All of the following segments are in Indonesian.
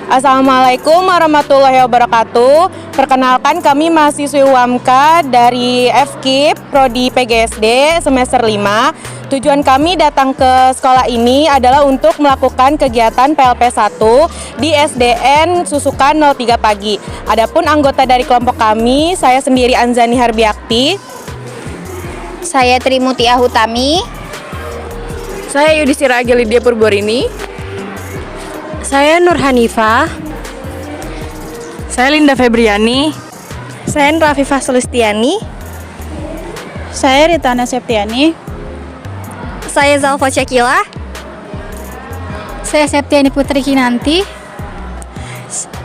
Assalamualaikum warahmatullahi wabarakatuh. Perkenalkan kami mahasiswi UAMKA dari FKIP Prodi PGSD semester 5. Tujuan kami datang ke sekolah ini adalah untuk melakukan kegiatan PLP 1 di SDN Susukan 03 pagi. Adapun anggota dari kelompok kami, saya sendiri Anzani Harbiakti. Saya Trimutia Hutami. Saya Yudhistira Agilidia Purborini. Saya Nur Hanifah. Saya Linda Febriani. Saya Rafifah Sulistiani. Saya Ritana Septiani. Saya Zalfa Cekila. Saya Septiani Putri Kinanti.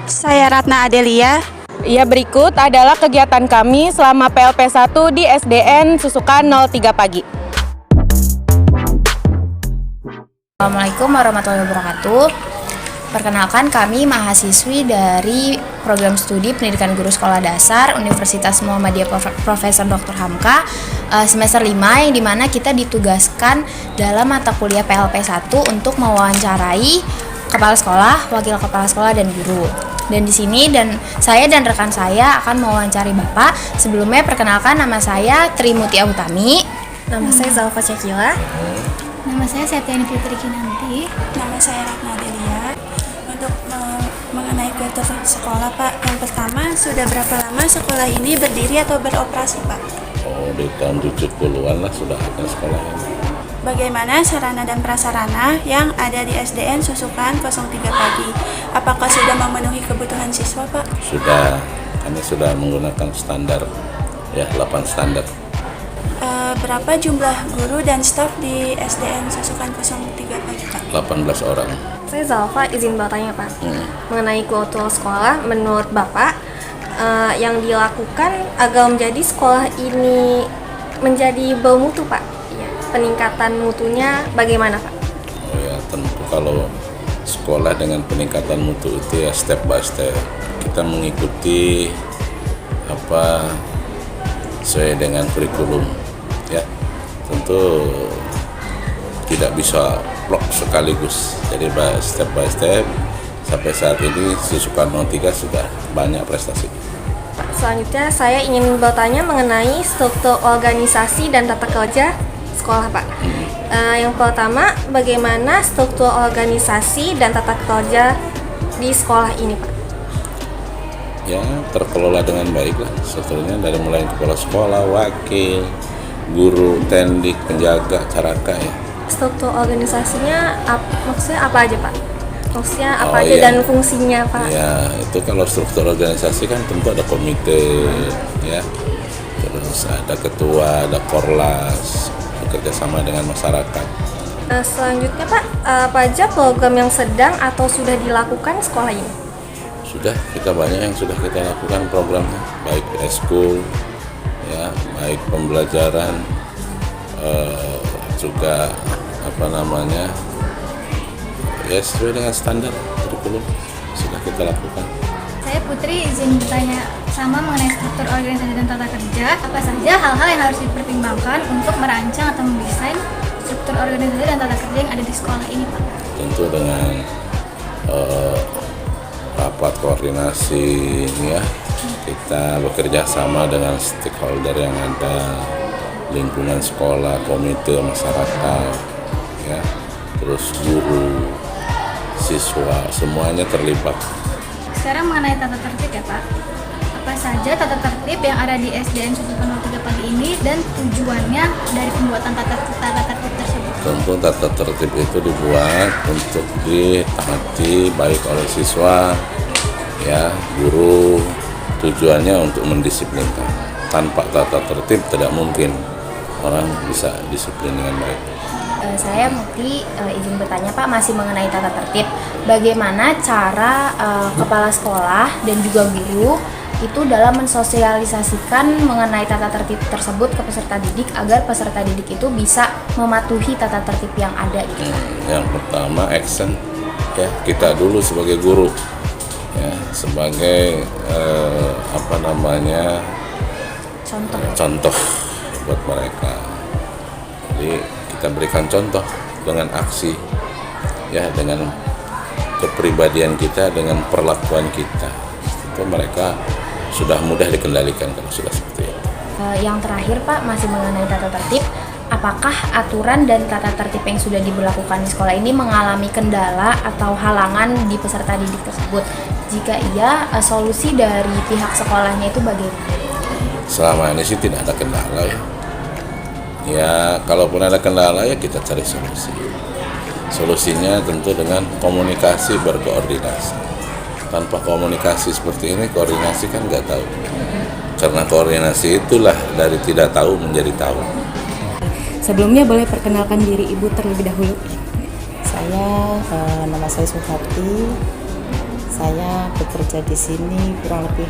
Saya Ratna Adelia. Ya, berikut adalah kegiatan kami selama PLP 1 di SDN Susukan 03 pagi. Assalamualaikum warahmatullahi wabarakatuh. Perkenalkan, kami mahasiswi dari program studi Pendidikan Guru Sekolah Dasar Universitas Muhammadiyah Profesor Dr. Hamka semester 5, yang dimana kita ditugaskan dalam mata kuliah PLP 1 untuk mewawancarai kepala sekolah, wakil kepala sekolah, dan guru. Dan di sini saya dan rekan saya akan mewawancari Bapak. Sebelumnya perkenalkan, nama saya Trimutia Hutami. Nama saya Zalfa Cekila. Nama saya Septiani Putri Kinanti. Nama saya Ratna Adelia. Untuk mengenai kultur sekolah, Pak, yang pertama, sudah berapa lama sekolah ini berdiri atau beroperasi, Pak? Oh, di tahun 70-an lah sudah ada sekolah ini. Bagaimana sarana dan prasarana yang ada di SDN Susukan 03 pagi? Apakah sudah memenuhi kebutuhan siswa, Pak? Sudah, kami sudah menggunakan standar, 8 standar. Berapa jumlah guru dan staf di SDN Susukan 03 pagi, Pak? 18 orang. Saya Zalfa, izin bertanya, Pak. Mengenai kultur sekolah, menurut Bapak, yang dilakukan agar menjadi sekolah ini menjadi bermutu, Pak? Ya, peningkatan mutunya bagaimana, Pak? Oh ya, tentu kalau sekolah dengan peningkatan mutu itu ya step by step. Kita mengikuti sesuai dengan kurikulum, ya. Tentu tidak bisa blok sekaligus. Jadi step by step sampai saat ini Susukan 03 sudah banyak prestasi. Selanjutnya saya ingin bertanya mengenai struktur organisasi dan tata kerja sekolah, Pak. Yang pertama, bagaimana struktur organisasi dan tata kerja di sekolah ini, Pak? Ya, terkelola dengan baik lah strukturnya, dari mulai kepala sekolah, wakil, guru, tendik, penjaga, caraka, ya. Struktur organisasinya maksudnya apa aja, Pak? Maksudnya apa aja Iya. dan fungsinya, Pak? Ya, itu kalau struktur organisasi kan tentu ada komite, ya. Terus ada ketua, ada korlas, bekerja sama dengan masyarakat. Selanjutnya, Pak, apa aja program yang sedang atau sudah dilakukan sekolah ini? Sudah, kita banyak yang sudah kita lakukan programnya, baik eskul, ya, baik pembelajaran, juga ya sesuai dengan standar kurikulum sudah kita lakukan. Saya Putri, izin bertanya sama mengenai struktur organisasi dan tata kerja. Apa saja hal-hal yang harus dipertimbangkan untuk merancang atau mendesain struktur organisasi dan tata kerja yang ada di sekolah ini, Pak? Tentu dengan rapat koordinasi, ya, kita bekerja sama dengan stakeholder yang ada, lingkungan sekolah, komite, masyarakat, ya, terus guru, siswa, semuanya terlibat. Sekarang mengenai tata tertib, ya, Pak. Apa saja tata tertib yang ada di SDN Susukan 03 pagi ini dan tujuannya dari pembuatan tata tertib tersebut? Tentu tata tertib itu dibuat untuk ditaati baik oleh siswa, ya, guru. Tujuannya untuk mendisiplinkan. Tanpa tata tertib tidak mungkin orang bisa disiplin dengan baik. Saya Mukti, izin bertanya, Pak, masih mengenai tata tertib. Bagaimana cara kepala sekolah dan juga guru itu dalam mensosialisasikan mengenai tata tertib tersebut ke peserta didik agar peserta didik itu bisa mematuhi tata tertib yang ada gitu? Yang pertama, action, ya, kita dulu sebagai guru, ya, sebagai contoh buat mereka. Jadi kita berikan contoh dengan aksi, ya, dengan kepribadian kita dengan perlakuan kita, itu mereka sudah mudah dikendalikan kalau sudah seperti itu. Yang terakhir Pak, masih mengenai tata tertib, apakah aturan dan tata tertib yang sudah diberlakukan di sekolah ini mengalami kendala atau halangan di peserta didik tersebut? Jika iya, solusi dari pihak sekolahnya itu bagaimana? Selama ini sih tidak ada kendala ya. Ya, kalaupun ada kendala ya kita cari solusi. Solusinya tentu dengan komunikasi berkoordinasi. Tanpa komunikasi seperti ini, koordinasi kan nggak tahu. Karena koordinasi itulah dari tidak tahu menjadi tahu. Sebelumnya boleh perkenalkan diri Ibu terlebih dahulu. Nama saya Suhati. Saya bekerja di sini kurang lebih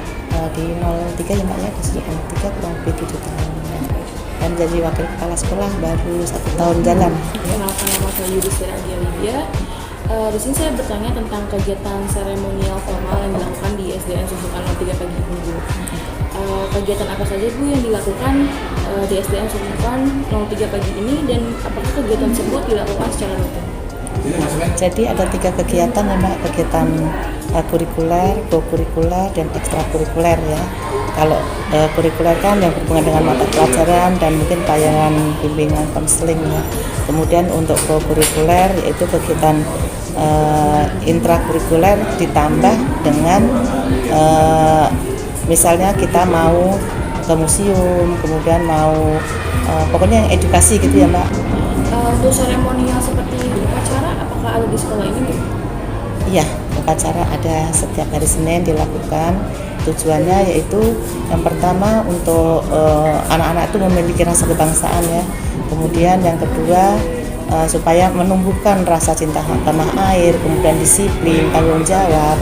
di 03 ya Mbak ya, di sudut 03 kurang lebih 7 tahun. Dan jadi wakil kepala sekolah baru 1 tahun jalan. Kenalkan, nama saya Yudhistira Agia. Di sini saya bertanya tentang kegiatan seremonial formal yang dilakukan di SDN Susukan 03 pagi ini, Bu. Kegiatan apa saja Bu yang dilakukan di SDN Susukan 03 pagi ini, dan apakah kegiatan tersebut dilakukan secara rutin? Jadi ada 3 kegiatan ya Mbak, kegiatan kurikuler, co-kurikuler, dan ekstrakurikuler ya. Kalau kurikuler kan yang berhubungan dengan mata pelajaran dan mungkin tayangan bimbingan konseling ya. Kemudian untuk co-kurikuler yaitu kegiatan intrakurikuler ditambah dengan misalnya kita mau ke museum, kemudian mau pokoknya yang edukasi gitu ya Mbak. Untuk seremonial seperti upacara, apakah ada di sekolah ini, Bu? Iya, upacara ada setiap hari Senin dilakukan. Tujuannya yaitu yang pertama untuk anak-anak itu memiliki rasa kebangsaan ya. Kemudian yang kedua supaya menumbuhkan rasa cinta tanah air, kemudian disiplin, tanggung jawab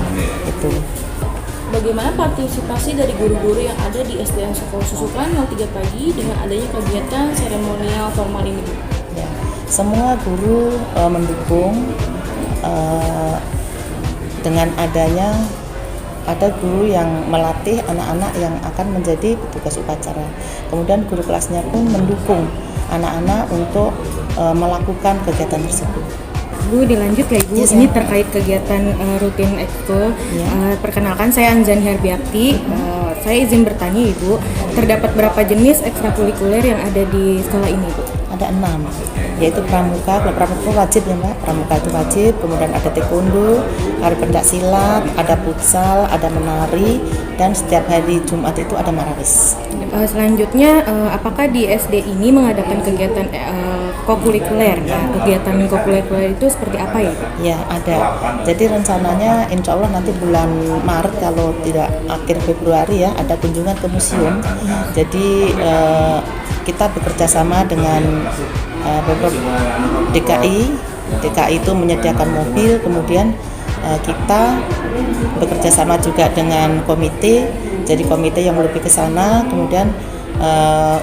itu. Bagaimana partisipasi dari guru-guru yang ada di SDN Sekolah Susukan 03 pagi dengan adanya kegiatan seremonial formal ini, Bu? Ya, semua guru mendukung dengan adanya ada guru yang melatih anak-anak yang akan menjadi petugas upacara. Kemudian guru kelasnya pun mendukung anak-anak untuk melakukan kegiatan tersebut. Bu, dilanjut ya Ibu, Yes, ini ya. terkait kegiatan rutin ekskul. Ya. Perkenalkan saya Anzan Herbiakti. Saya izin bertanya Ibu, terdapat berapa jenis ekstrakurikuler yang ada di sekolah ini Bu? Ada 6, yaitu pramuka. Kalau pramuka wajib ya Mbak, pramuka itu wajib. Kemudian ada taekwondo, ada pencak silat, ada futsal, ada menari, dan setiap hari Jumat itu ada marawis. Selanjutnya, apakah di SD ini mengadakan kegiatan kokurikuler? Kegiatan kokurikuler itu seperti apa ya? Ya ada. Jadi rencananya insya Allah nanti bulan Maret kalau tidak akhir Februari ya ada kunjungan ke museum. Jadi kita bekerja sama dengan Pemprov DKI. DKI itu menyediakan mobil, kemudian kita bekerja sama juga dengan komite. Jadi komite yang lebih ke sana, kemudian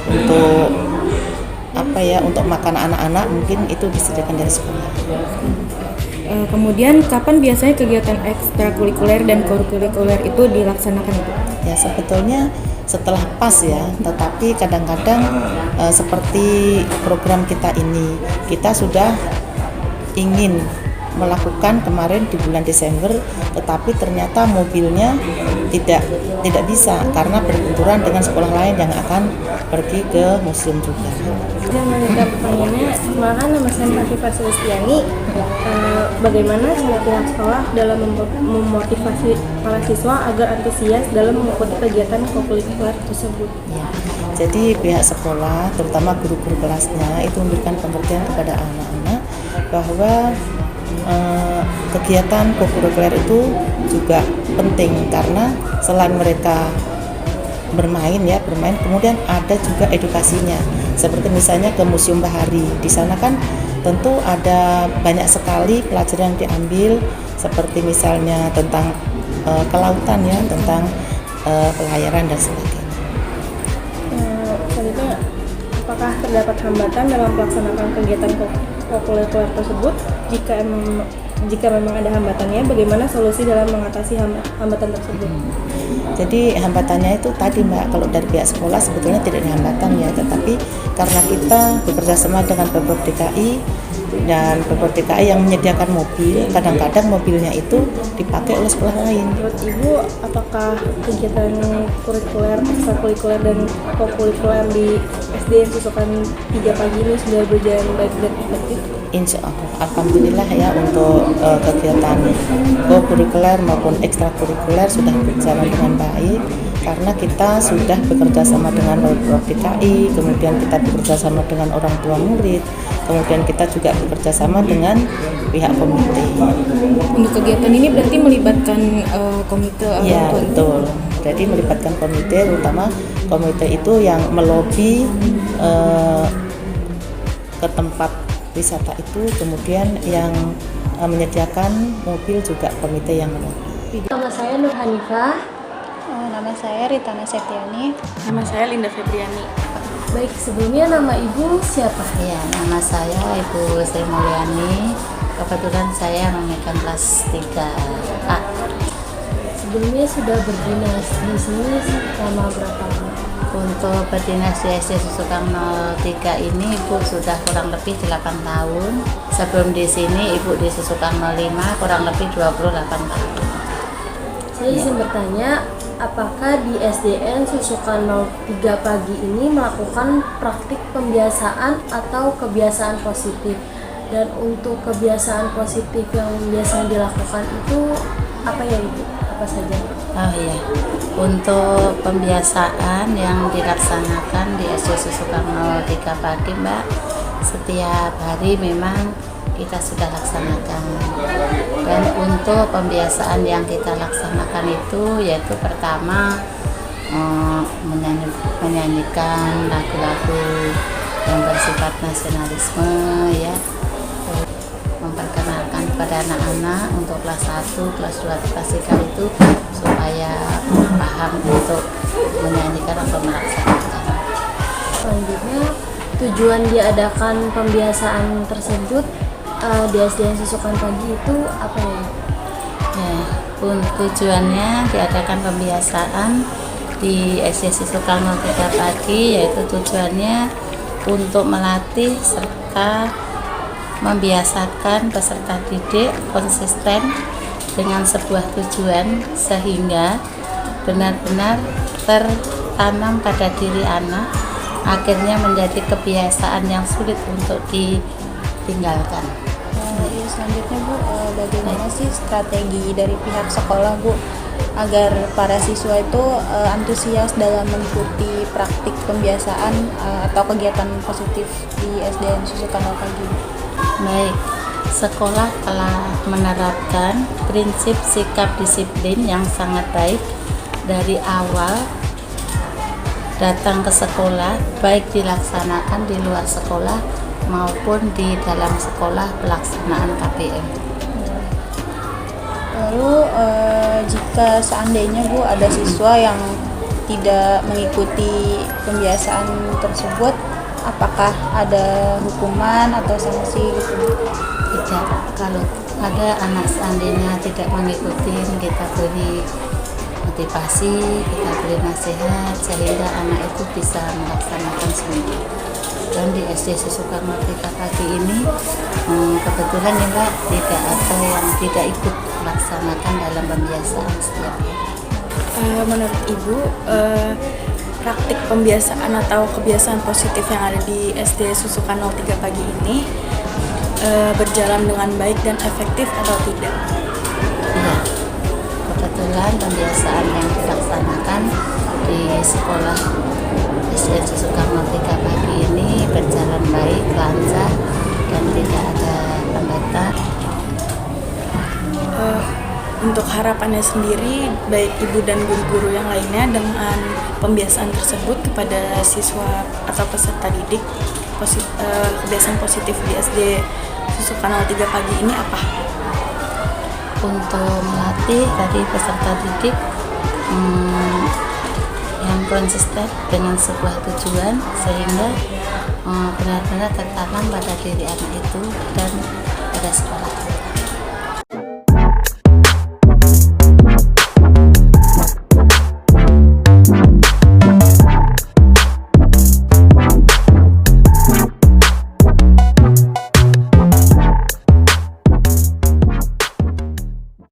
untuk untuk makan anak-anak mungkin itu disediakan dari sekolah. Kemudian kapan biasanya kegiatan ekstrakurikuler dan kokurikuler itu dilaksanakan Ibu? Ya sebetulnya setelah PAS ya, tetapi kadang-kadang seperti program kita ini, kita sudah ingin melakukan kemarin di bulan Desember, tetapi ternyata mobilnya tidak bisa karena berbenturan dengan sekolah lain yang akan pergi ke museum juga. Dan menjawab pertanyaannya, perkenalkan nama saya Fathi Fasilistiani. Bagaimana cara pihak sekolah dalam memotivasi para siswa agar antusias dalam mengikuti kegiatan kokurikuler tersebut? Ya, jadi pihak sekolah, terutama guru-guru kelasnya, itu memberikan pengertian kepada anak-anak bahwa kegiatan kokurikuler itu juga penting karena selain mereka bermain, kemudian ada juga edukasinya. Seperti misalnya ke Museum Bahari, di sana kan tentu ada banyak sekali pelajaran yang diambil, seperti misalnya tentang kelautan ya, tentang pelayaran dan sebagainya. Selanjutnya, apakah terdapat hambatan dalam pelaksanaan kegiatan kokurikuler tersebut? Jika memang ada hambatannya, bagaimana solusi dalam mengatasi hambatan tersebut? Jadi hambatannya itu tadi Mbak, kalau dari pihak sekolah sebetulnya tidak ada hambatan ya, tetapi karena kita bekerja sama dengan Pemprov DKI, dan Pemprov DKI yang menyediakan mobil, kadang-kadang mobilnya itu dipakai oleh sekolah lain. Menurut Ibu, apakah kegiatan kurikuler, ekstrakurikuler dan kokurikuler di SDN Susukan 3 pagi ini sudah berjalan baik dan efektif? Insya Allah, alhamdulillah ya, untuk kegiatan kokurikuler maupun ekstrakurikuler sudah berjalan dengan baik karena kita sudah bekerja sama dengan Pemprov DKI, kemudian kita bekerja sama dengan orang tua murid, kemudian kita juga bekerja sama dengan pihak komite. Untuk kegiatan ini berarti melibatkan komite Ya, betul. Jadi melibatkan komite, terutama komite itu yang melobi ke tempat wisata itu, kemudian yang menyediakan mobil juga komite yang melobi. Nama saya Nur Hanifah. Nama saya Ritana Septiani. Nama saya Linda Febriani. Baik, sebelumnya nama Ibu siapa? Ya, nama saya Ibu Sri Mulyani. Kebetulan saya memegang kelas 3A. Sebelumnya sudah berdinas di sini selama berapa lama? Untuk berdinas di SD Susukan 03 ini Ibu sudah kurang lebih 8 tahun. Sebelum di sini Ibu di Susukan 05 kurang lebih 28 tahun. Saya izin bertanya, apakah di SDN Susukan 03 pagi ini melakukan praktik pembiasaan atau kebiasaan positif? Dan untuk kebiasaan positif yang biasa dilakukan itu apa ya Ibu? Apa saja? Oh iya, untuk pembiasaan yang dilaksanakan di SD Susukan 03 pagi Mbak, setiap hari memang kita sudah laksanakan. Dan untuk pembiasaan yang kita laksanakan itu yaitu pertama menyanyikan lagu-lagu yang bersifat nasionalisme ya, memperkenalkan kepada anak-anak untuk kelas 1, kelas 2, kelas 3 itu supaya paham untuk menyanyikan atau melaksanakan. Selanjutnya, tujuan diadakan pembiasaan tersebut di SDN Susukan pagi itu apa ya? Ya, tujuannya diadakan pembiasaan di SD Susukan 03 pagi yaitu tujuannya untuk melatih serta membiasakan peserta didik konsisten dengan sebuah tujuan sehingga benar-benar tertanam pada diri anak, akhirnya menjadi kebiasaan yang sulit untuk ditinggalkan. Selanjutnya Bu, bagaimana sih strategi dari pihak sekolah Bu agar para siswa itu antusias dalam mengikuti praktik pembiasaan atau kegiatan positif di SDN Susukan pagi? Baik, sekolah telah menerapkan prinsip sikap disiplin yang sangat baik dari awal datang ke sekolah, baik dilaksanakan di luar sekolah maupun di dalam sekolah pelaksanaan KPM. Lalu jika seandainya Bu ada siswa yang tidak mengikuti pembiasaan tersebut, apakah ada hukuman atau sanksi gitu? Tidak, kalau ada anak seandainya tidak mengikuti, kita beri motivasi, kita beri nasihat sehingga anak itu bisa melaksanakan sendiri. Dan di SD Susukan 03 pagi ini kebetulan ya Mbak, tidak ada yang tidak ikut melaksanakan dalam pembiasaan setiap hari. Menurut Ibu, praktik pembiasaan atau kebiasaan positif yang ada di SD Susukan 03 pagi ini berjalan dengan baik dan efektif atau tidak? Iya, kebetulan pembiasaan yang dilaksanakan di sekolah SDN Susukan 03 pagi ini berjalan baik, lancar, dan tidak ada hambatan. Untuk harapannya sendiri, baik ibu dan guru-guru yang lainnya dengan pembiasaan tersebut kepada siswa atau peserta didik, kebiasaan positif di SD Susukan 03 pagi ini apa? Untuk melatih tadi peserta didik yang konsisten dengan sebuah tujuan sehingga benar-benar tertanam pada diri anak itu dan pada sekolah.